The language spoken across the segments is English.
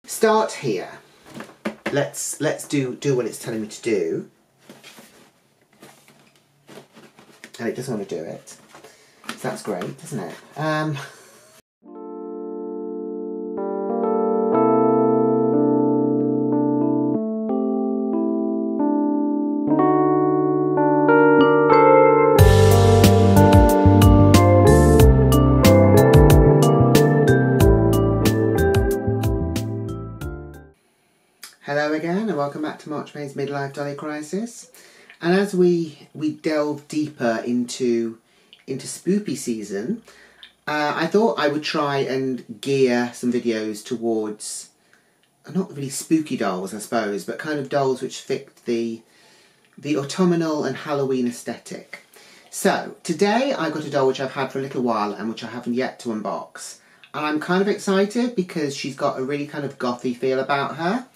start here. Let's do what it's telling me to do. And it doesn't want to do it. So that's great, isn't it? Hello again, and welcome back to March May's Midlife Dolly Crisis. And as we delve deeper into spoopy season, I thought I would try and gear some videos towards, not really spooky dolls I suppose, but kind of dolls which fit the autumnal and Halloween aesthetic. So today I got a doll which I've had for a little while and which I haven't yet to unbox. And I'm kind of excited because she's got a really kind of gothy feel about her.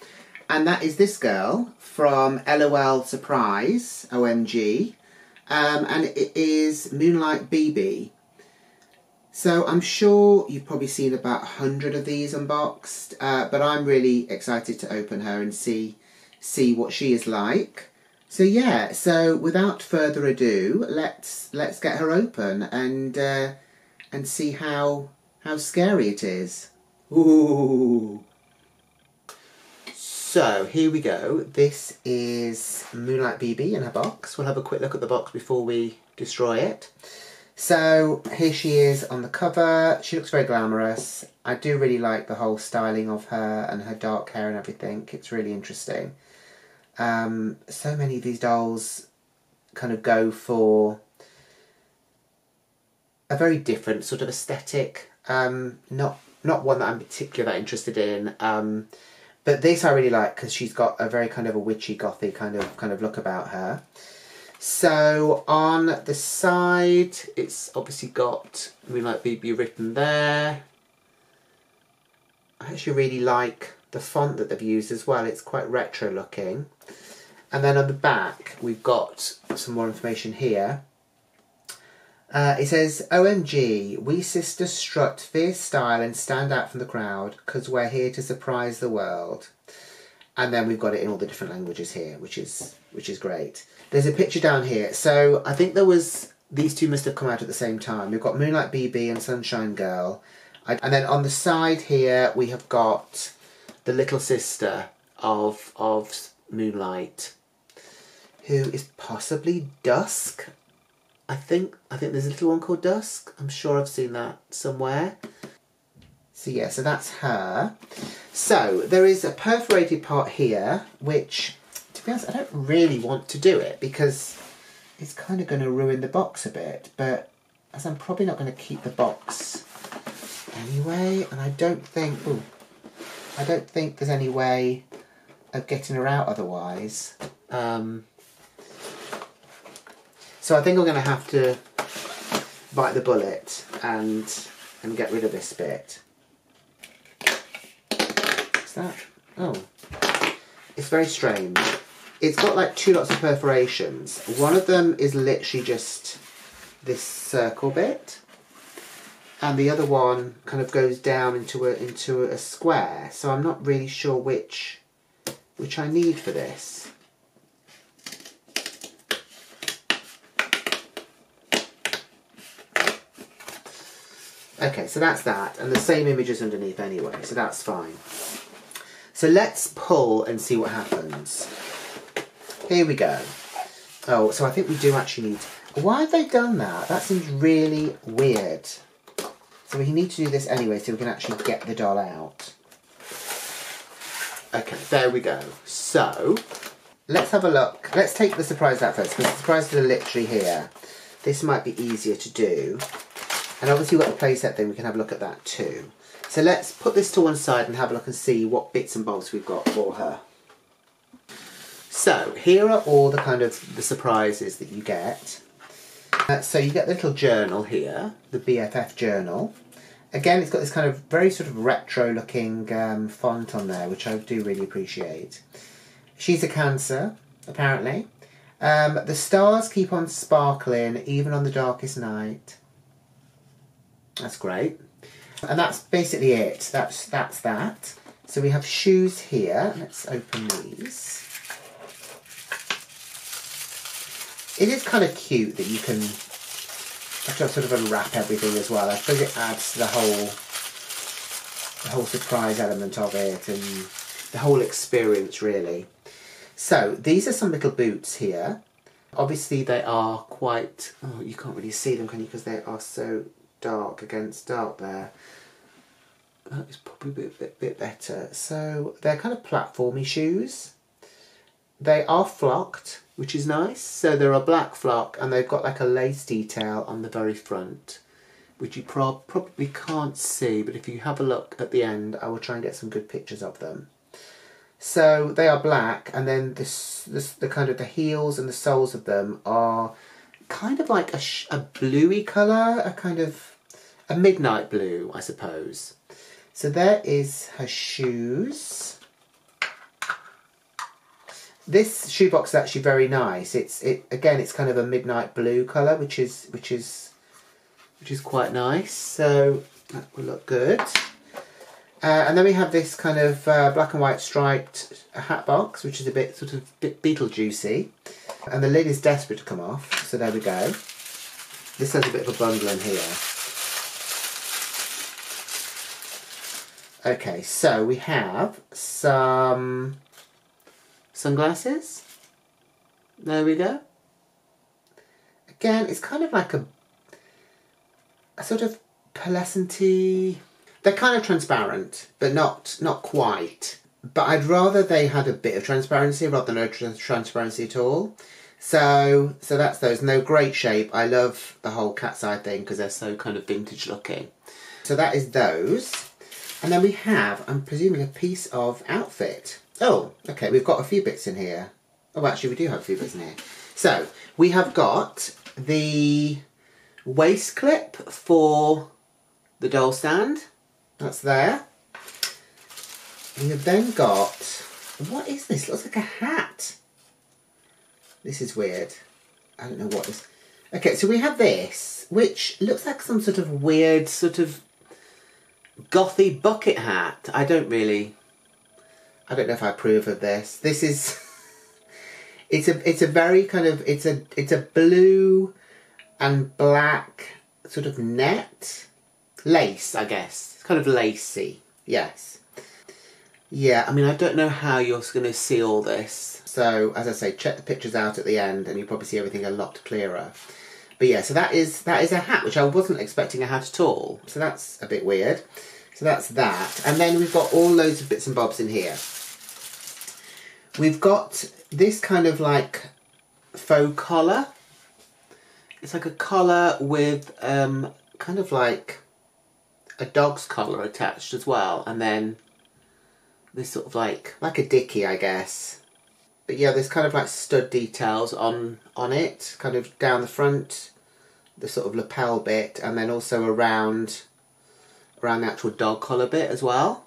And that is this girl from LOL Surprise OMG, and it is Moonlight B.B. So I'm sure you've probably seen about 100 of these unboxed, but I'm really excited to open her and see what she is like. So yeah, so without further ado, let's get her open and see how scary it is. Ooh. So, here we go. This is Moonlight B.B. in her box. We'll have a quick look at the box before we destroy it. So, here she is on the cover. She looks very glamorous. I do really like the whole styling of her and her dark hair and everything. It's really interesting. So many of these dolls kind of go for a very different sort of aesthetic. Not one that I'm particularly that interested in. But this I really like because she's got a very kind of a witchy, gothy kind of look about her. So on the side, it's obviously got Moonlight B.B. written there. I actually really like the font that they've used as well. It's quite retro looking. And then on the back, we've got some more information here. It says, OMG, we sisters strut fierce style and stand out from the crowd because we're here to surprise the world. And then we've got it in all the different languages here, which is great. There's a picture down here. So I think these two must have come out at the same time. We've got Moonlight B.B. and Sunshine Girl. And then on the side here, we have got the little sister of Moonlight, who is possibly Dusk. I think there's a little one called Dusk. I'm sure I've seen that somewhere. So yeah, so that's her. So there is a perforated part here, which, to be honest, I don't really want to do it because it's kind of going to ruin the box a bit. But as I'm probably not going to keep the box anyway, and I don't think there's any way of getting her out otherwise. So I think I'm going to have to bite the bullet and get rid of this bit. What's that? Oh. It's very strange. It's got like two lots of perforations. One of them is literally just this circle bit. And the other one kind of goes down into a square. So I'm not really sure which I need for this. Okay, so that's that, and the same image is underneath anyway, so that's fine. So let's pull and see what happens. Here we go. Oh, so I think we do actually need... Why have they done that? That seems really weird. So we need to do this anyway so we can actually get the doll out. Okay, there we go. So, let's have a look. Let's take the surprise out first, because the surprises are literally here. This might be easier to do. And obviously we've got the playset thing, we can have a look at that too. So let's put this to one side and have a look and see what bits and bobs we've got for her. So here are all the kind of the surprises that you get. So you get the little journal here, the BFF journal. Again, it's got this kind of very sort of retro looking font on there, which I do really appreciate. She's a Cancer, apparently. The stars keep on sparkling even on the darkest night. That's great. And that's basically it. That's that. So we have shoes here. Let's open these. It is kind of cute that you can sort of unwrap everything as well. I suppose it adds to the whole surprise element of it and the whole experience, really. So these are some little boots here. Obviously they are quite, oh, you can't really see them, can you, because they are so dark against dark there. That is probably a bit better. So they're kind of platformy shoes. They are flocked, which is nice. So they're a black flock and they've got like a lace detail on the very front, which you probably can't see, but if you have a look at the end, I will try and get some good pictures of them. So they are black, and then the kind of the heels and the soles of them are kind of like a bluey colour, a kind of a midnight blue, I suppose. So there is her shoes. This shoebox is actually very nice. Again, it's kind of a midnight blue colour, which is quite nice. So that will look good. And then we have this kind of black and white striped hat box, which is a bit Beetlejuicy. And the lid is desperate to come off, so there we go. This has a bit of a bundle in here. Okay, so we have some sunglasses. There we go. Again, it's kind of like a sort of pearlescent-y. They're kind of transparent, but not quite. But I'd rather they had a bit of transparency rather than no transparency at all. So that's those. And they're great shape. I love the whole cat's eye thing because they're so kind of vintage looking. So that is those. And then we have, I'm presuming, a piece of outfit. Oh, okay, we've got a few bits in here. Oh, actually, we do have a few bits in here. So we have got the waist clip for the doll stand. That's there. We have then got, what is this? It looks like a hat. This is weird. I don't know what this. Okay, so we have this, which looks like some sort of weird, sort of gothy bucket hat. I don't know if I approve of this. This is, it's a very kind of, it's a blue and black sort of net. Lace, I guess. It's kind of lacy. Yes. Yeah, I mean, I don't know how you're going to see all this. So, as I say, check the pictures out at the end and you'll probably see everything a lot clearer. But yeah, so that is a hat, which I wasn't expecting a hat at all. So that's a bit weird. So that's that. And then we've got all loads of bits and bobs in here. We've got this kind of like faux collar. It's like a collar with kind of like a dog's collar attached as well, and then this sort of like a dickie, I guess. But yeah, there's kind of like stud details on it, kind of down the front, the sort of lapel bit, and then also around the actual dog collar bit as well.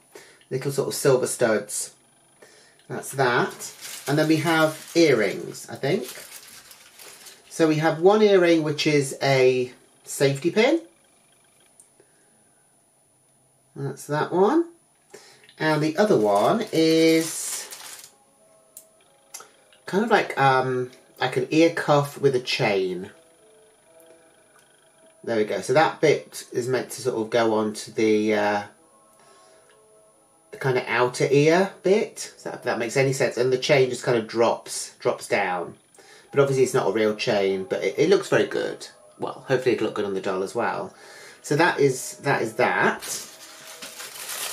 Little sort of silver studs. That's that. And then we have earrings, I think. So we have one earring which is a safety pin. That's that one. And the other one is kind of like an ear cuff with a chain. There we go. So that bit is meant to sort of go on to the kind of outer ear bit. So if that makes any sense. And the chain just kind of drops down. But obviously it's not a real chain, but it looks very good. Well, hopefully it'll look good on the doll as well. So that is that.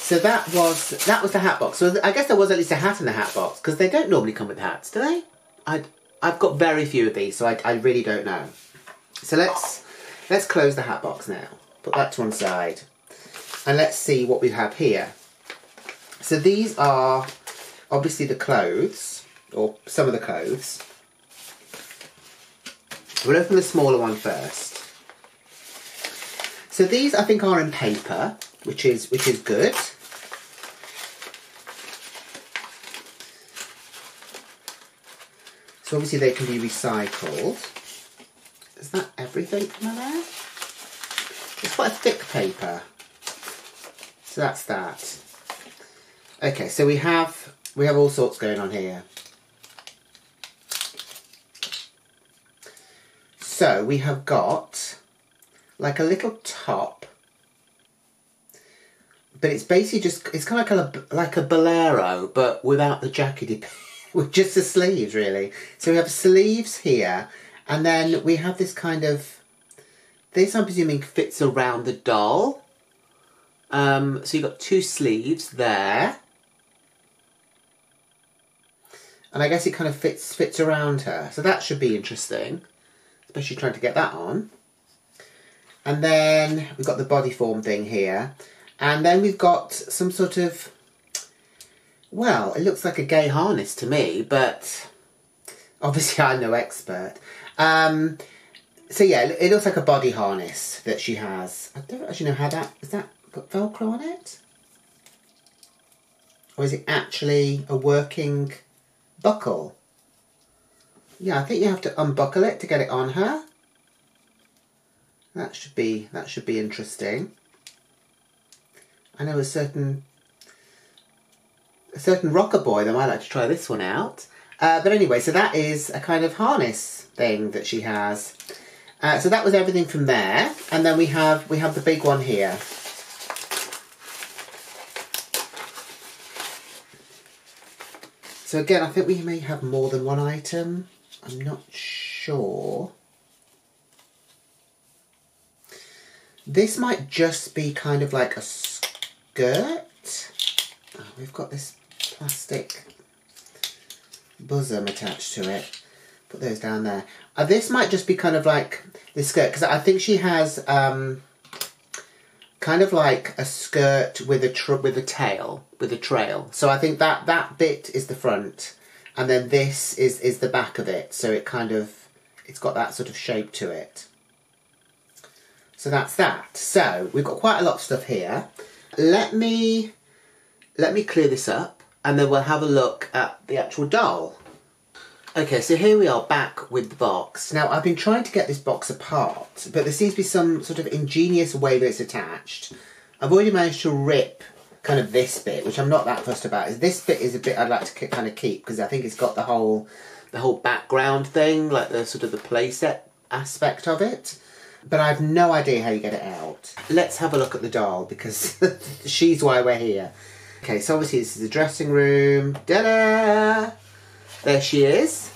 So that was the hat box. So I guess there was at least a hat in the hat box, because they don't normally come with hats, do they? I've got very few of these, so I really don't know. So let's close the hat box now. Put that to one side. And let's see what we have here. So these are obviously the clothes, or some of the clothes. We'll open the smaller one first. So these I think are in paper, which is good. So obviously they can be recycled. Is that everything from there? It's quite a thick paper. So that's that. Okay, so we have all sorts going on here. So we have got like a little top, but it's basically just, it's kind of like a bolero, but without the jackety bit, with just the sleeves really. So we have sleeves here, and then we have this kind of, this I'm presuming fits around the doll. So you've got two sleeves there. And I guess it kind of fits around her. So that should be interesting, especially trying to get that on. And then we've got the body form thing here. And then we've got some sort of, well, it looks like a gay harness to me, but obviously I'm no expert. So yeah, it looks like a body harness that she has. I don't actually know how is that got Velcro on it? Or is it actually a working buckle? Yeah, I think you have to unbuckle it to get it on her. That should be interesting. I know a certain rocker boy that might like to try this one out. But anyway, so that is a kind of harness thing that she has. So that was everything from there, and then we have the big one here. So again, I think we may have more than one item. I'm not sure. This might just be kind of like a skirt. Oh, we've got this plastic bosom attached to it. Put those down there. This might just be kind of like the skirt, because I think she has kind of like a skirt with a trail. So I think that bit is the front, and then this is the back of it. So it kind of, it's got that sort of shape to it. So that's that. So we've got quite a lot of stuff here. Let me clear this up, and then we'll have a look at the actual doll. Okay, so here we are back with the box. Now, I've been trying to get this box apart, but there seems to be some sort of ingenious way that it's attached. I've already managed to rip kind of this bit, which I'm not that fussed about. This bit is a bit I'd like to kind of keep, because I think it's got the whole background thing, like the sort of the playset aspect of it. But I have no idea how you get it out. Let's have a look at the doll, because she's why we're here. Okay, so obviously this is the dressing room. Ta-da! There she is.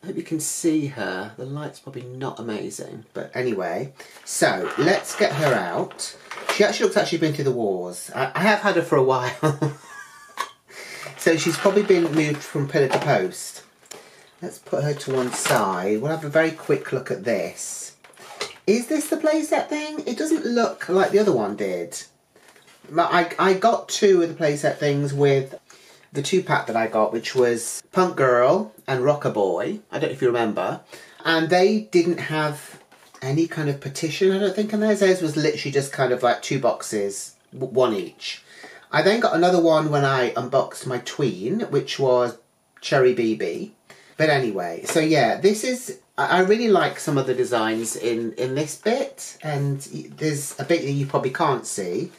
I hope you can see her. The light's probably not amazing, but anyway. So, let's get her out. She actually looks like she's been through the wars. I have had her for a while. So she's probably been moved from pillar to post. Let's put her to one side. We'll have a very quick look at this. Is this the playset thing? It doesn't look like the other one did. I got two of the playset things with the 2-pack that I got, which was Punk Girl and Rocker Boy. I don't know if you remember. And they didn't have any kind of partition, I don't think, in theirs. Theirs was literally just kind of like 2 boxes, one each. I then got another one when I unboxed my tween, which was Cherry BB. But anyway, so yeah, this is, I really like some of the designs in this bit. And there's a bit that you probably can't see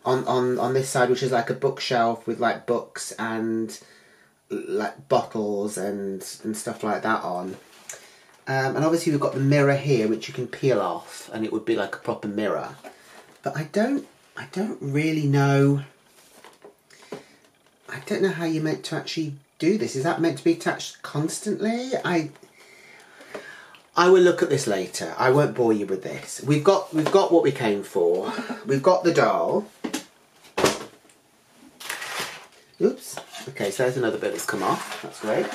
on this side, which is like a bookshelf with like books and like bottles and stuff like that on. And obviously we've got the mirror here, which you can peel off, and it would be like a proper mirror. But I don't really know. I don't know how you're meant to actually do this. Is that meant to be attached constantly? I will look at this later. I won't bore you with this. We've got what we came for. We've got the doll. Oops. Okay, so there's another bit that's come off. That's great.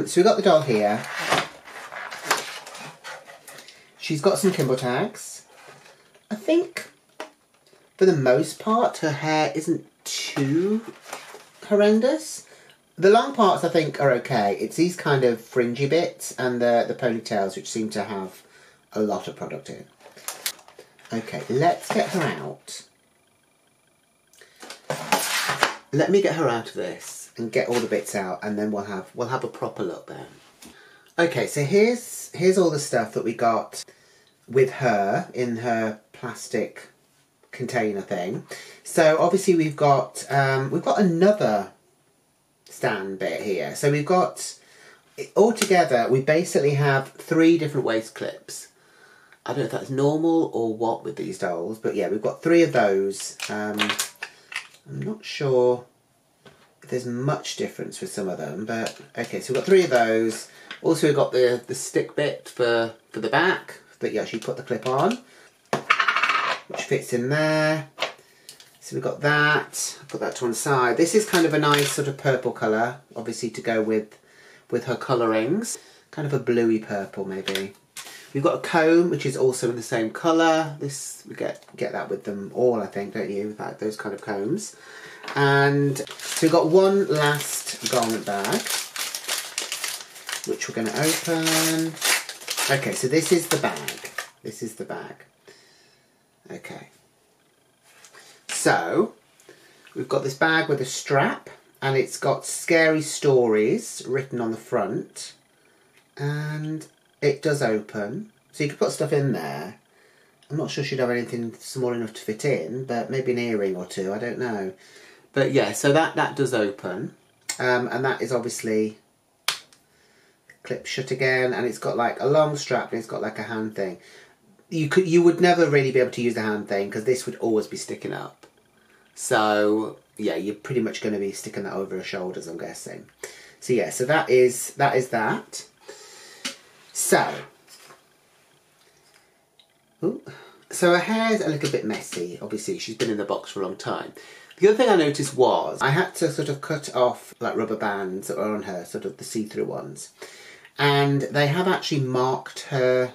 So we've got the doll here. She's got some Kimbo tags. I think, for the most part, her hair isn't too horrendous. The long parts, I think, are okay. It's these kind of fringy bits and the ponytails, which seem to have a lot of product in. Okay, let's get her out. Let me get her out of this and get all the bits out, and then we'll have a proper look then. Okay, so here's all the stuff that we got with her in her plastic container thing. So obviously we've got another stand bit here. So we've got, altogether we basically have 3 different waist clips. I don't know if that's normal or what with these dolls, but yeah, we've got 3 of those. I'm not sure if there's much difference with some of them, but okay, so we've got 3 of those. Also we've got the stick bit for the back that you actually put the clip on, which fits in there. So we've got that, put that to one side. This is kind of a nice sort of purple colour, obviously to go with her colourings. Kind of a bluey purple maybe. We've got a comb, which is also in the same colour. This, we get that with them all, I think, don't you? Like those kind of combs. And so we've got one last garment bag, which we're going to open. Okay, so this is the bag. This is the bag. Okay. So, we've got this bag with a strap, and it's got scary stories written on the front, and it does open, so you could put stuff in there. I'm not sure she'd have anything small enough to fit in, but maybe an earring or 2, I don't know. But yeah, so that does open, and that is obviously clip shut again, and it's got like a long strap, and it's got like a hand thing. You would never really be able to use the hand thing, because this would always be sticking up. So yeah, you're pretty much going to be sticking that over her shoulders, I'm guessing. So yeah, so that is that. So, so her hair's a little bit messy. Obviously, she's been in the box for a long time. The other thing I noticed was I had to sort of cut off like rubber bands that were on her, sort of the see-through ones, and they have actually marked her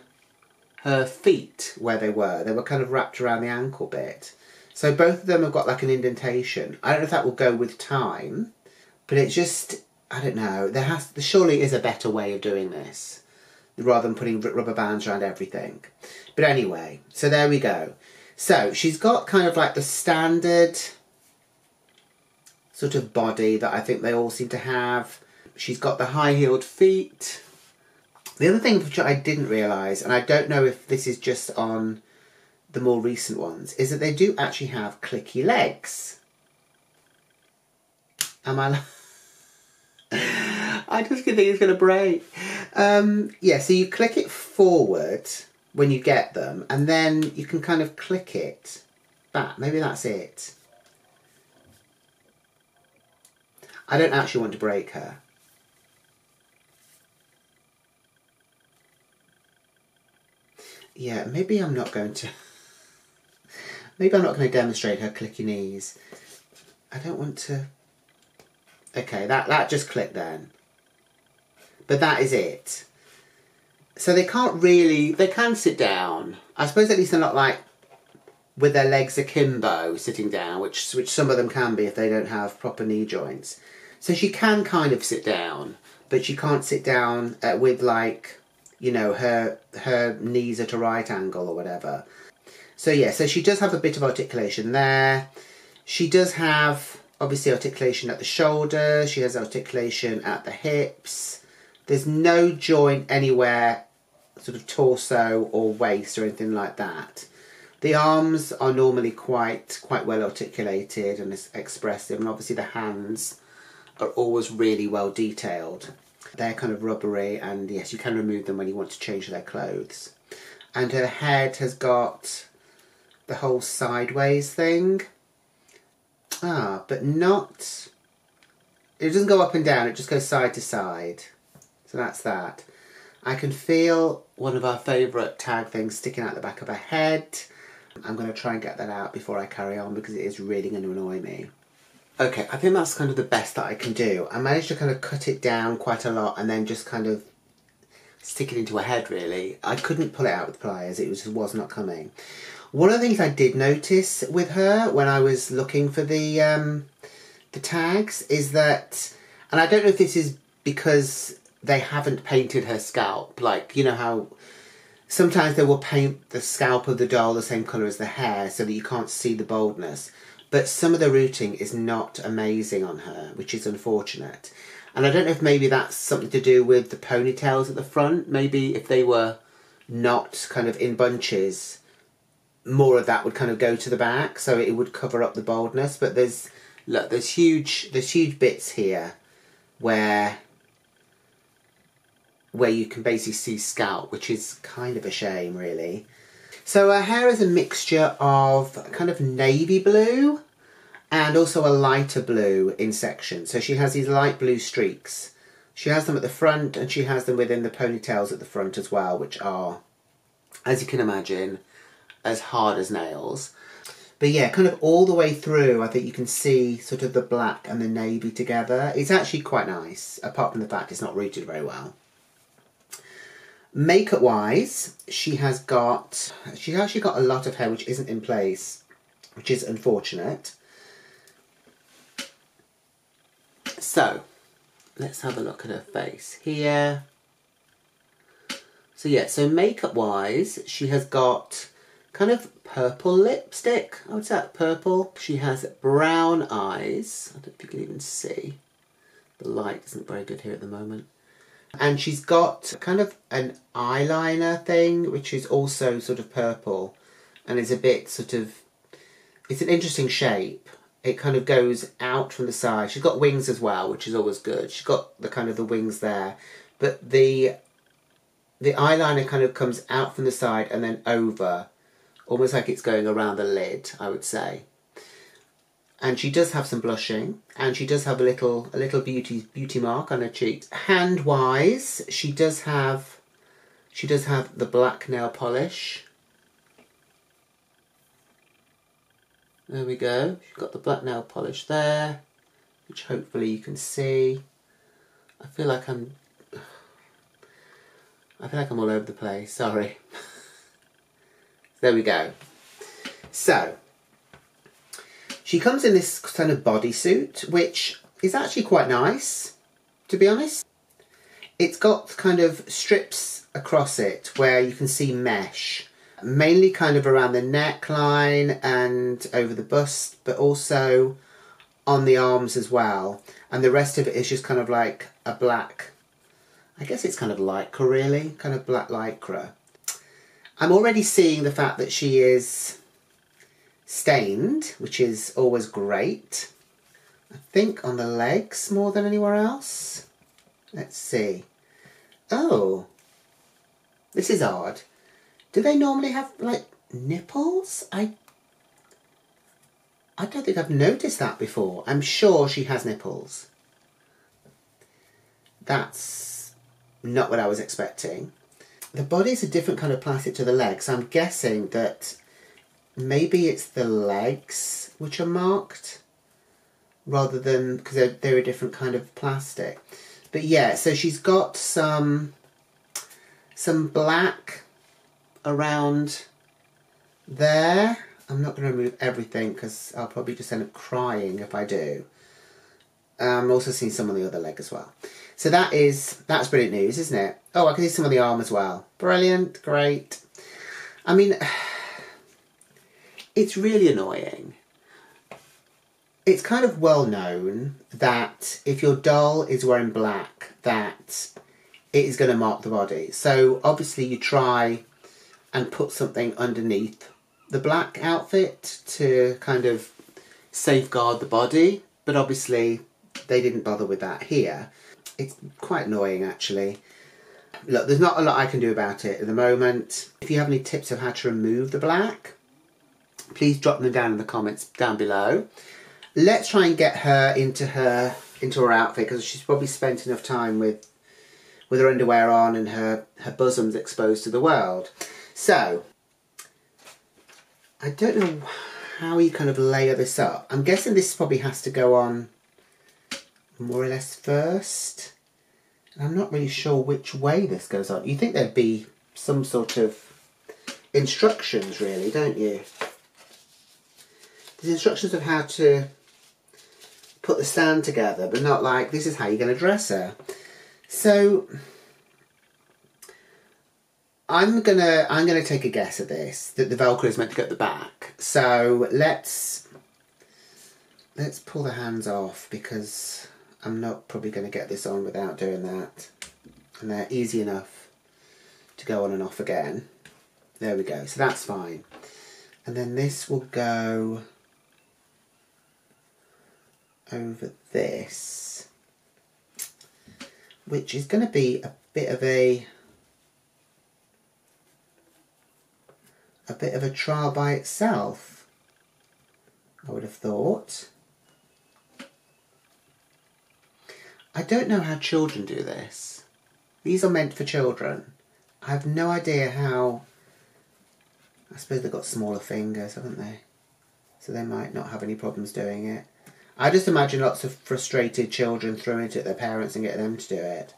feet where they were. They were kind of wrapped around the ankle bit. So both of them have got like an indentation. I don't know if that will go with time, but it's just, I don't know. There surely is a better way of doing this, rather than putting rubber bands around everything. But anyway, so there we go. So she's got kind of like the standard sort of body that I think they all seem to have. She's got the high-heeled feet. The other thing which I didn't realise, and I don't know if this is just on the more recent ones, is that they do actually have clicky legs. Am I... I just think it's going to break. Yeah, so you click it forward when you get them, and then you can kind of click it back. Maybe that's it. I don't actually want to break her. Yeah, maybe I'm not going to... Maybe I'm not going to demonstrate her clicky knees. I don't want to... Okay, that just clicked then. But that is it. So they can't really... They can sit down. I suppose at least they're not like with their legs akimbo sitting down, which some of them can be if they don't have proper knee joints. So she can kind of sit down, but she can't sit down with like, you know, her knees at a right angle or whatever. So yeah, so she does have a bit of articulation there. She does have, obviously, articulation at the shoulder. She has articulation at the hips. There's no joint anywhere, sort of torso or waist or anything like that. The arms are normally quite well articulated and expressive, and obviously the hands are always really well detailed. They're kind of rubbery, and yes, you can remove them when you want to change their clothes. And her head has got the whole sideways thing. But not... It doesn't go up and down, it just goes side to side. So that's that. I can feel one of our favourite tag things sticking out the back of her head. I'm going to try and get that out before I carry on, because it is really going to annoy me. Okay, I think that's kind of the best that I can do. I managed to kind of cut it down quite a lot and then just kind of stick it into her head, really. I couldn't pull it out with pliers, it was not coming. One of the things I did notice with her when I was looking for the tags is that, and I don't know if this is because they haven't painted her scalp, like, you know how sometimes they will paint the scalp of the doll the same colour as the hair so that you can't see the boldness. But some of the rooting is not amazing on her, which is unfortunate. And I don't know if maybe that's something to do with the ponytails at the front. Maybe if they were not kind of in bunches, more of that would kind of go to the back, so it would cover up the boldness. But there's huge bits here where you can basically see scalp, which is kind of a shame, really. So her hair is a mixture of kind of navy blue and also a lighter blue in sections. So she has these light blue streaks. She has them at the front and she has them within the ponytails at the front as well, which are, as you can imagine, as hard as nails. But yeah, kind of all the way through, I think you can see sort of the black and the navy together. It's actually quite nice, apart from the fact it's not rooted very well. Makeup wise, she actually got a lot of hair which isn't in place, which is unfortunate. So let's have a look at her face here. So yeah, so makeup wise, she has got kind of purple lipstick. I would say that purple. She has brown eyes. I don't know if you can even see. The light isn't very good here at the moment. And she's got kind of an eyeliner thing, which is also sort of purple. And is a bit sort of, it's an interesting shape. It kind of goes out from the side. She's got wings as well, which is always good. She's got the kind of the wings there. But the eyeliner kind of comes out from the side and then over. Almost like it's going around the lid, I would say. And she does have some blushing, and she does have a little beauty mark on her cheek. Hand wise, she does have the black nail polish. There we go. She's got the black nail polish there, which hopefully you can see. I feel like I'm all over the place. Sorry. There we go. So she comes in this kind of bodysuit, which is actually quite nice, to be honest. It's got kind of strips across it where you can see mesh, mainly kind of around the neckline and over the bust, but also on the arms as well. And the rest of it is just kind of like a black, I guess it's kind of lycra really, kind of black lycra. I'm already seeing the fact that she is stained, which is always great. I think on the legs more than anywhere else. Let's see. Oh, this is odd. Do they normally have like nipples? I don't think I've noticed that before. I'm sure she has nipples. That's not what I was expecting. The body's a different kind of plastic to the legs. I'm guessing that maybe it's the legs which are marked rather than, because they're a different kind of plastic. But yeah, so she's got some black around there. I'm not going to remove everything because I'll probably just end up crying if I do. I'm also seeing some on the other leg as well. So that's brilliant news, isn't it? Oh, I can see some on the arm as well. Brilliant, great. I mean, it's really annoying. It's kind of well known that if your doll is wearing black, that it is going to mark the body. So obviously you try and put something underneath the black outfit to kind of safeguard the body. But obviously they didn't bother with that here. It's quite annoying actually. Look, there's not a lot I can do about it at the moment. If you have any tips of how to remove the black, please drop them down in the comments down below. Let's try and get her into her outfit, because she's probably spent enough time with her underwear on and her bosoms exposed to the world. So, I don't know how you kind of layer this up. I'm guessing this probably has to go on more or less first. And I'm not really sure which way this goes on. You think there'd be some sort of instructions really, don't you? There's instructions of how to put the stand together, but not like, this is how you're going to dress her. So I'm gonna take a guess at this, that the Velcro is meant to go at the back. So let's pull the hands off, because I'm not probably going to get this on without doing that. And they're easy enough to go on and off again. There we go, so that's fine. And then this will go over this, which is going to be a bit of a trial by itself, I would have thought. I don't know how children do this. These are meant for children. I have no idea how. I suppose they've got smaller fingers, haven't they? So they might not have any problems doing it. I just imagine lots of frustrated children throwing it at their parents and getting them to do it.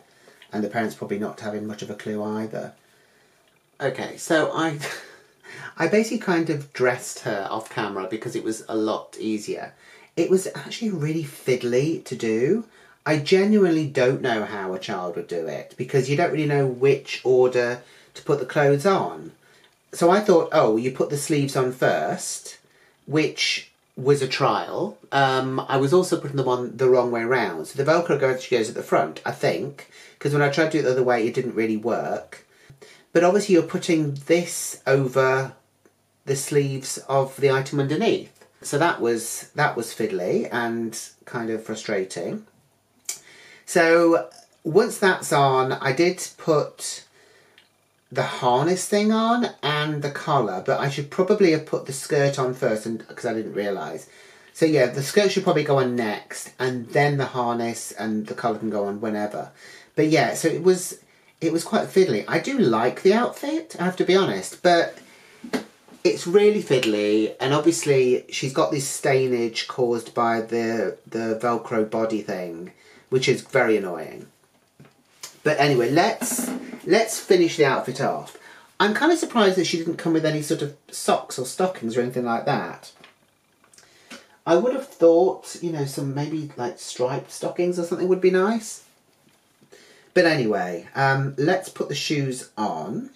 And the parents probably not having much of a clue either. Okay, so I basically kind of dressed her off camera because it was a lot easier. It was actually really fiddly to do. I genuinely don't know how a child would do it because you don't really know which order to put the clothes on. So I thought, oh, you put the sleeves on first, which was a trial. I was also putting them on the wrong way around. So the Velcro goes at the front, I think, because when I tried to do it the other way, it didn't really work. But obviously you're putting this over the sleeves of the item underneath. So that was fiddly and kind of frustrating. So once that's on, I did put the harness thing on and the collar, but I should probably have put the skirt on first because I didn't realise. So yeah, the skirt should probably go on next and then the harness and the collar can go on whenever. But yeah, so it was quite fiddly. I do like the outfit, I have to be honest, but it's really fiddly, and obviously she's got this stainage caused by the Velcro body thing, which is very annoying. But anyway, let's finish the outfit off. I'm kind of surprised that she didn't come with any sort of socks or stockings or anything like that. I would have thought, you know, some maybe like striped stockings or something would be nice. But anyway, let's put the shoes on.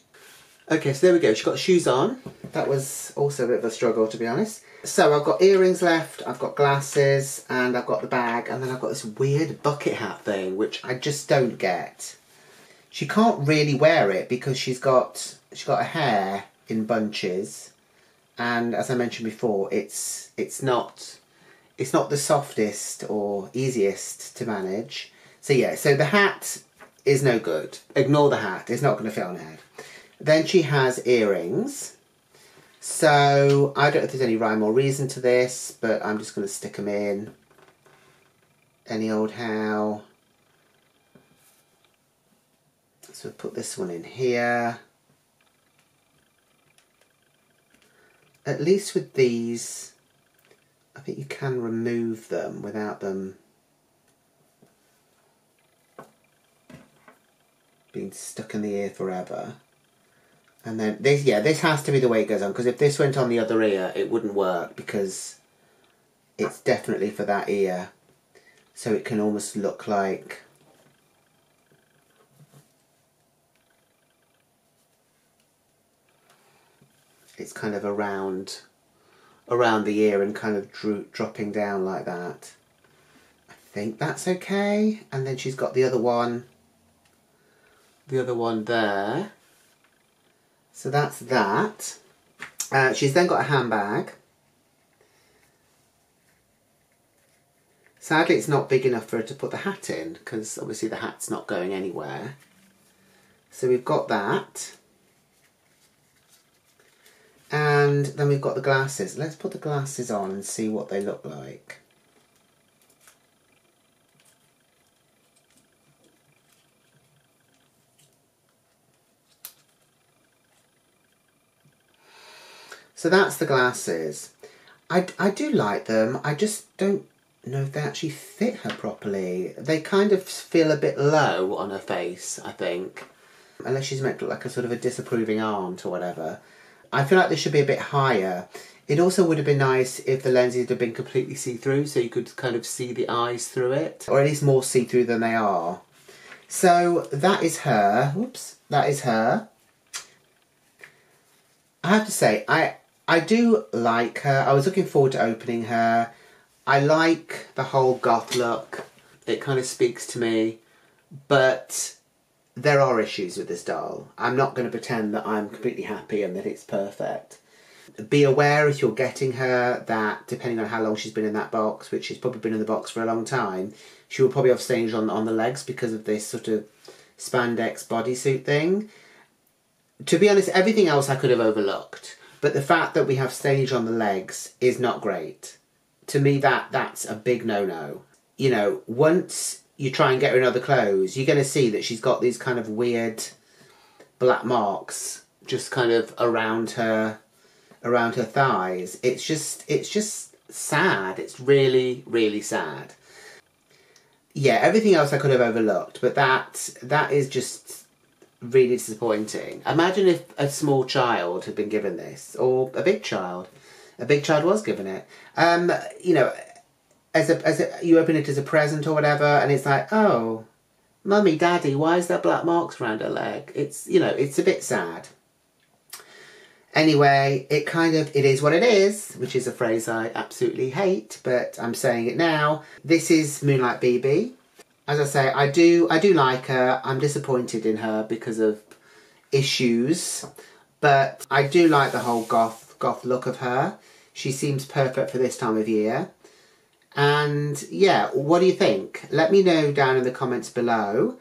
Okay, so there we go. She's got the shoes on. That was also a bit of a struggle, to be honest. So I've got earrings left, I've got glasses, and I've got the bag, and then I've got this weird bucket hat thing, which I just don't get. She can't really wear it because she's got her hair in bunches, and as I mentioned before, it's not the softest or easiest to manage. So yeah, so the hat is no good. Ignore the hat, it's not going to fit on her head. Then she has earrings. So I don't know if there's any rhyme or reason to this, but I'm just going to stick them in. Any old how. So put this one in here. At least with these, I think you can remove them without them being stuck in the ear forever. And then this, yeah, this has to be the way it goes on, because if this went on the other ear, it wouldn't work, because it's definitely for that ear. So it can almost look like it's kind of around the ear and kind of dropping down like that. I think that's okay. And then she's got the other one there. So that's that. She's then got a handbag. Sadly, it's not big enough for her to put the hat in, because obviously the hat's not going anywhere. So we've got that. And then we've got the glasses. Let's put the glasses on and see what they look like. So that's the glasses. I do like them. I just don't know if they actually fit her properly. They kind of feel a bit low on her face, I think. Unless she's meant to look like a sort of a disapproving aunt or whatever. I feel like they should be a bit higher. It also would have been nice if the lenses had been completely see-through, so you could kind of see the eyes through it. Or at least more see-through than they are. So that is her. Whoops. That is her. I have to say, I do like her. I was looking forward to opening her. I like the whole goth look. It kind of speaks to me. But there are issues with this doll. I'm not going to pretend that I'm completely happy and that it's perfect. Be aware if you're getting her that depending on how long she's been in that box, which she's probably been in the box for a long time, she will probably have stainage on the legs because of this sort of spandex bodysuit thing. To be honest, everything else I could have overlooked, but the fact that we have stainage on the legs is not great. To me, that's a big no-no. You know, once you try and get her in other clothes, you're going to see that she's got these kind of weird black marks just kind of around her thighs. It's just sad. It's really, really sad. Yeah, everything else I could have overlooked, but that is just really disappointing. Imagine if a small child had been given this, or a big child. A big child was given it. You know, you open it as a present or whatever, and it's like, oh, Mummy, Daddy, why is there black marks around her leg? It's, you know, it's a bit sad. Anyway, it is what it is, which is a phrase I absolutely hate, but I'm saying it now. This is Moonlight B.B. As I say, I do like her. I'm disappointed in her because of issues, but I do like the whole goth look of her. She seems perfect for this time of year. And yeah, what do you think? Let me know down in the comments below.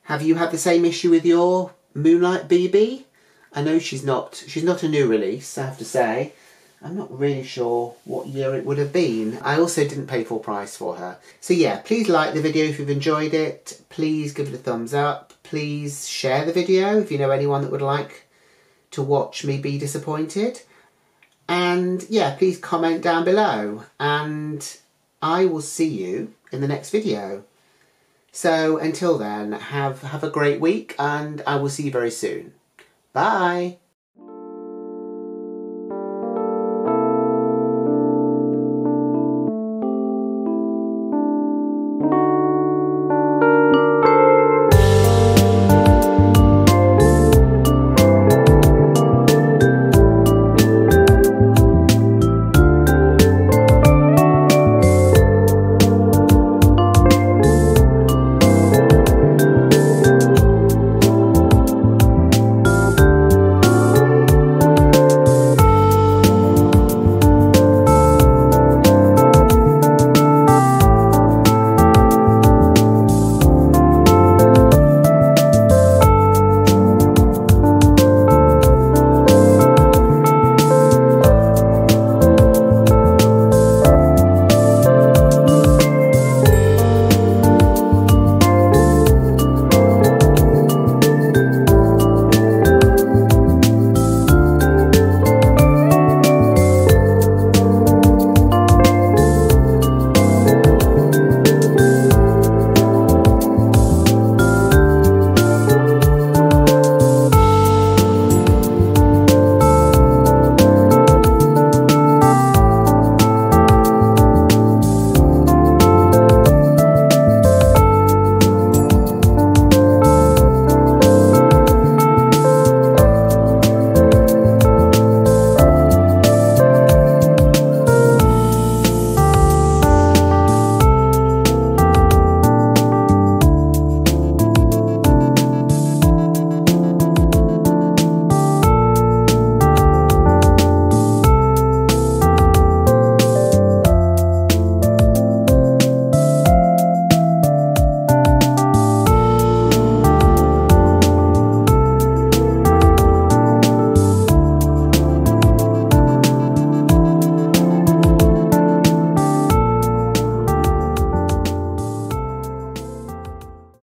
Have you had the same issue with your Moonlight B.B? I know she's not a new release, I have to say. I'm not really sure what year it would have been. I also didn't pay full price for her. So yeah, please like the video if you've enjoyed it. Please give it a thumbs up. Please share the video if you know anyone that would like to watch me be disappointed. And yeah, please comment down below. And I will see you in the next video. So until then, have a great week, and I will see you very soon. Bye!